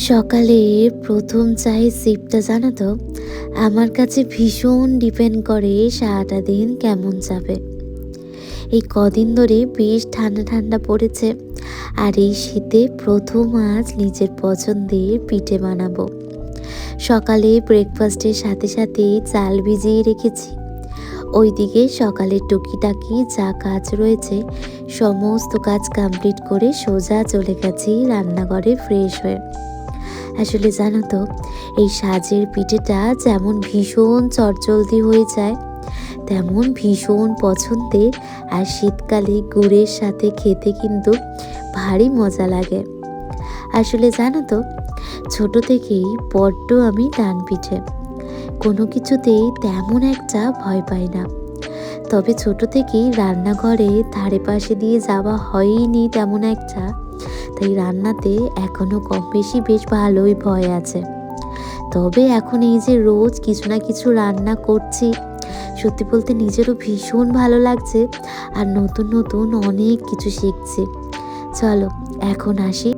সকালে প্রথম চায়ের সিপটা জানো তো, আমার কাছে ভীষণ ডিপেন্ড করে সারাটা দিন কেমন যাবে। এই কদিন ধরে বেশ ঠান্ডা ঠান্ডা পড়েছে, আর এই শীতে প্রথম আজ নিজের পছন্দের পিঠে বানাবো। সকালে ব্রেকফাস্টের সাথে সাথে চাল ভিজিয়ে রেখেছি। ওইদিকে সকালের টুকিটাকি যা কাজ রয়েছে সমস্ত কাজ কমপ্লিট করে সোজা চলে গেছি রান্নাঘরে ফ্রেশ হয়ে। আসলে জানো তো, এই সাজের পিঠেটা যেমন ভীষণ চটজলদি হয়ে যায়, তেমন ভীষণ পছন্দের। আর শীতকালে গুড়ের সাথে খেতে কিন্তু ভারী মজা লাগে। আসলে জানো তো, ছোট থেকেই বড্ড আমি টান পিঠে, কোনো কিছুতেই তেমন একটা ভয় পাই না। তবে ছোট থেকেই রান্নাঘরে ধারে পাশে দিয়ে যাওয়া হয়নি তেমন একটা, তাই রান্নাতে এখনও কম বেশি বেশ ভালোই ভয় আছে। তবে এখন এই যে রোজ কিছু না কিছু রান্না করছি, সত্যি বলতে নিজেরও ভীষণ ভালো লাগছে, আর নতুন নতুন অনেক কিছু শিখছি। চলো এখন আসি।